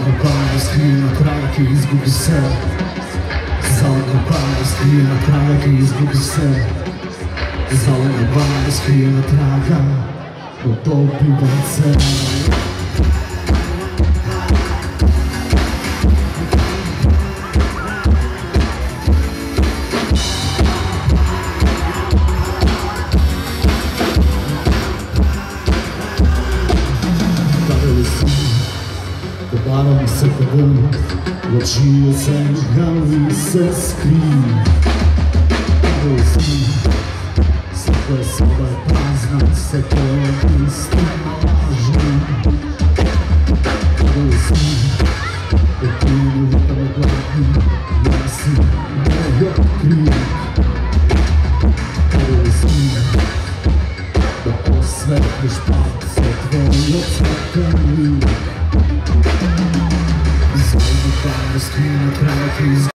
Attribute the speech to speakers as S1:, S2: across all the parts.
S1: Zakopane skrije na trajke, izgubi se. Zakopane skrije na trajke, izgubi se. Zakopane skrije na trajke, utopivam se. Dobaram se kadem, oči zanikali se skrij. Kadem si, svaka soba je prazna, se koje istina lažni. Kadem si, opinu vitame gladni, ja si moj krik. Kadem si, da posvetliš palce tvoj odsvetan lik. Zakopane skrije na trajke, izgubi se.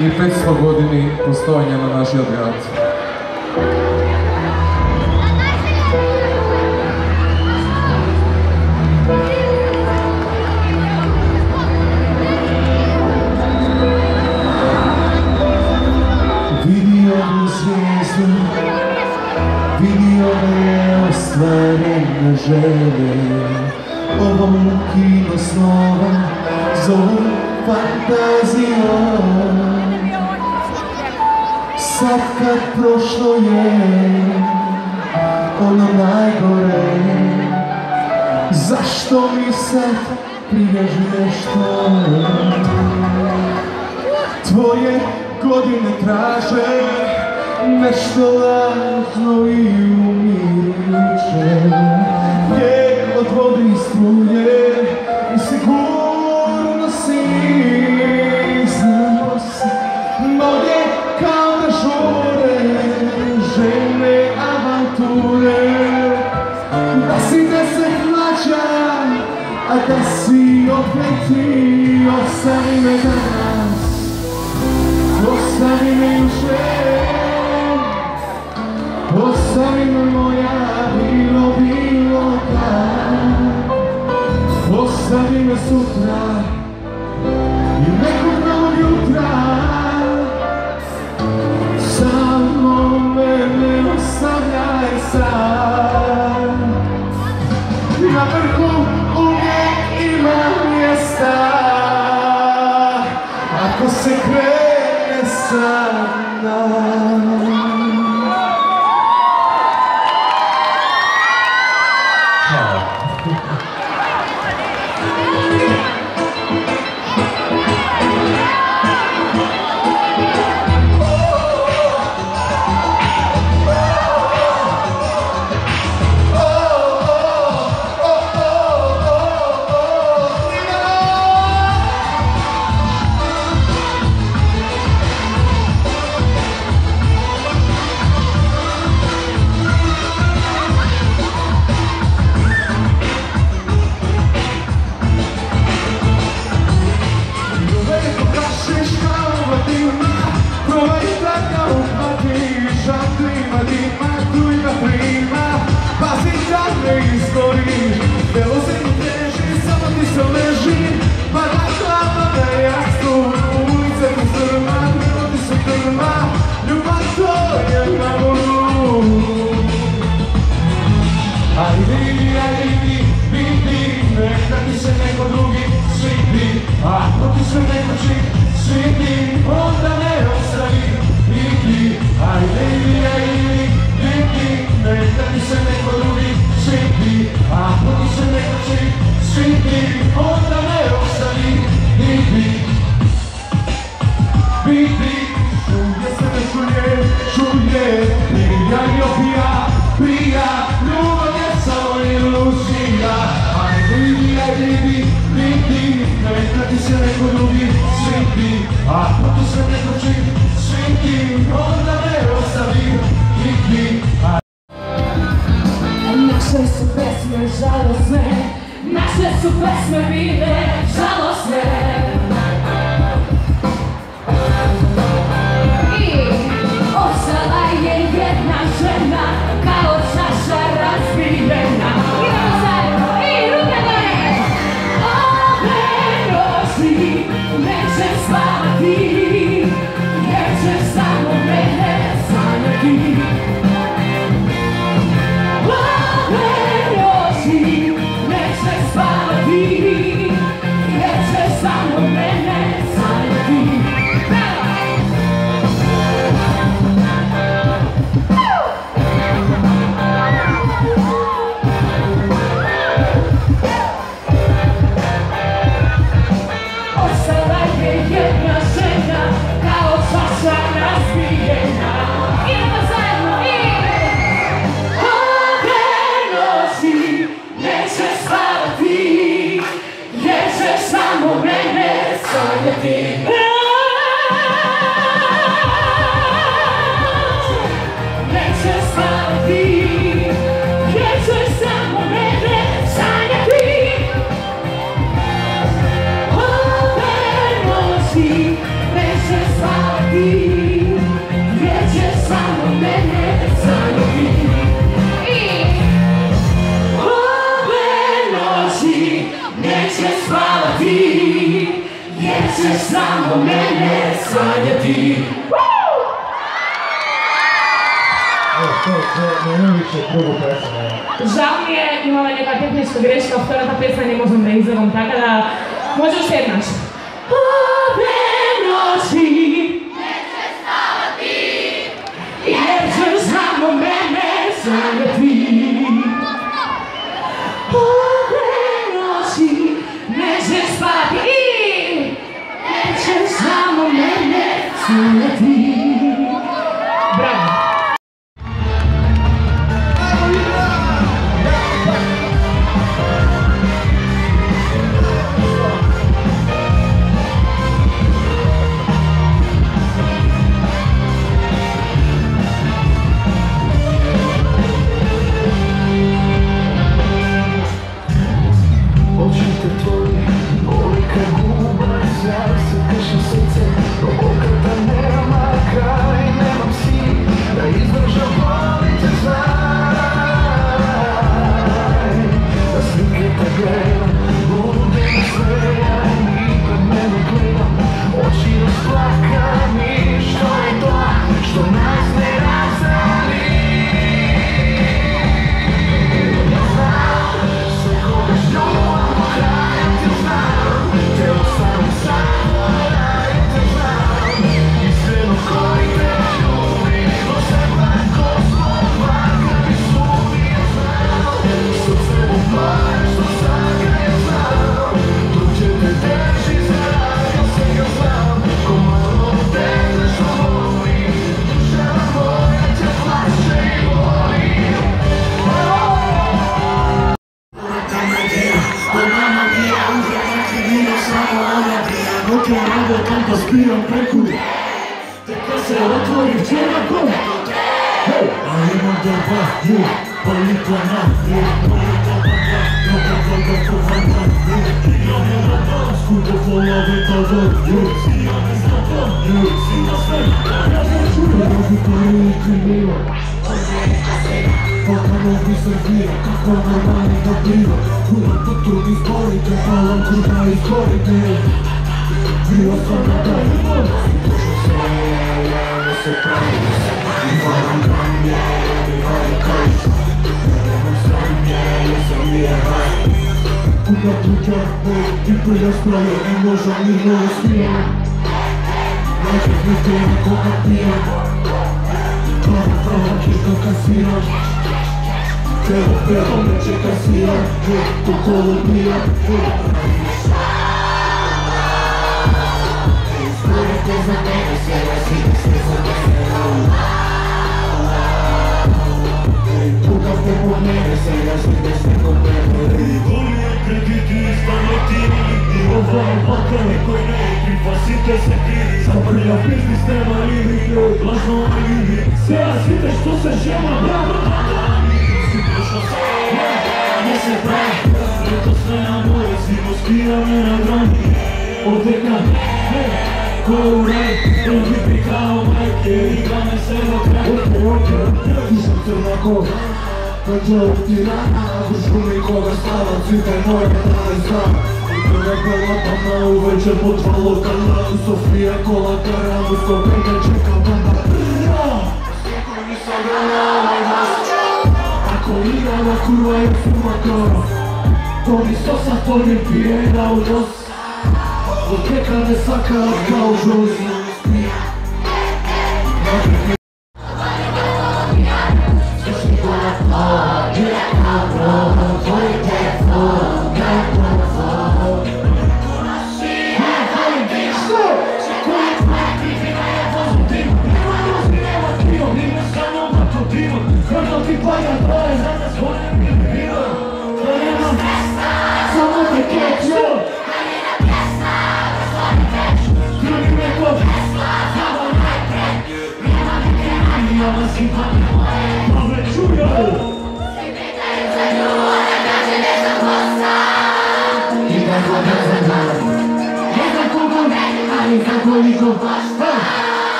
S2: i 500 godini postojanja na našoj grad.
S1: Vidio bi zvijezdu, vidio da je ostvarena želje. Ovom kino snova zovu fantazijom. Sad kad prošlo je ono najgore, zašto mi sad prijaš nešto? Tvoje godine traže nešto lažno i umiruće. Bijeg od vode i struje i sigurno si. Znamo se, noge kao da žure, željne avanture. Da si 10 mlađa, a da si opet ti. Ostavi me danas, ostavi me juče, ostavi me moja, bilo kad. Ostavi me sutra i nekog novog jutra. Samo me ostavljaj sad. Na vrhu uvijek ima mjesta, ako se krene sa mnom. Ako ti se neko čini, sviti, onda ne ostavi. Vidi, ajde ili, vidi, neka ti se neko drugi sviti. Ako ti se neko čini, sviti, onda ne ostavi. Vidi, vidi, čuje se ne čuje, prija i opija, prija, ljubav je samo iluzija. Ajde ili, vidi, neka ti se neko drugi sviti. Ako ti se neko čini, sviti, onda ne ostavi. Vidi,
S3: naše su pesme žalosne, naše su pesme bile žalosne. I ostala je jedna žena kao čaša razbijena. Idemo zajedno i ruke gore. Ove noći neće spavati, jer će samo mene sanjati. Ove noći neće spavati, jer će samo mene sanjati. Ostala je jedna žena kao čaša razbijena. Idemo zajedno i ove noći neće spavati, jer će samo mene sanjati. Neće spavati, jer će samo mene sanjati. Ove noći neće spavati. spavati, jer ćeš samo mene sanjati. I ove noći nećeš spavati, jer ćeš samo mene sanjati. Žal mi je, imala neka tehnička greška, втората песна не можам да изvedам, така да може още еднаш. Ove noći nećeš spavati, jer ćeš samo mene sanjati. Ove noći nećeš spavati, jer ćeš samo mene sanjati. Bravo!
S1: Spiram preku, tako se otvori včera ko. A imam doba, palika na, palika baka, doba kovana, imam je rada, skuto polave tada, skijam iz rada, sina sve, ja sam čuo, robi pari i krimila. Paka nogi Srbija, kako normalni da biva, kuda putu izborite, palam kuda izborite. Bio sam na dajima, došao sam, ne se pravi, i varam kanje, i varam kajša, nemam sranje, jer sam je raj. Kuda puća, i prija spraje, i možda mirno ne smijem. Nađeš mi to na koga pijem, prava kiška kasiram. Telo pero neće kasiram, to kolo pijam. Puta como mene, se la sigue siendo perro. Volio krediti stanotini, i ovaj bakar koji ne pripasite se ti. Zaprlja biznis nema limite, lažno alibi. Sve svite što se žema, bravo nadani. Si prošao se, ne se pravi. Leto sve na more, sino skija me na grani. Odeka, ko u raj, drugi prikao majke, igrame se do kraja. Nisam crna koga, Kađeo ti rana, gušku mi koga stava, citaj moje prave strane. Prve pelotama uvečer potvalo kana, Sofija kola karamu, skopene čeka bamba. Sako nisam grana ovaj vas, ako igrava kurva je fuma kara. To mi stosa tvojim pijena u nos, od keka ne saka kao žoz.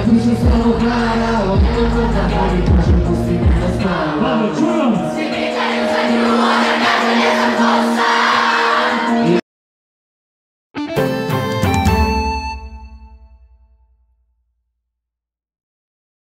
S1: Puxa o celular, eu vou contar pra mim, puxa o possível das palavras.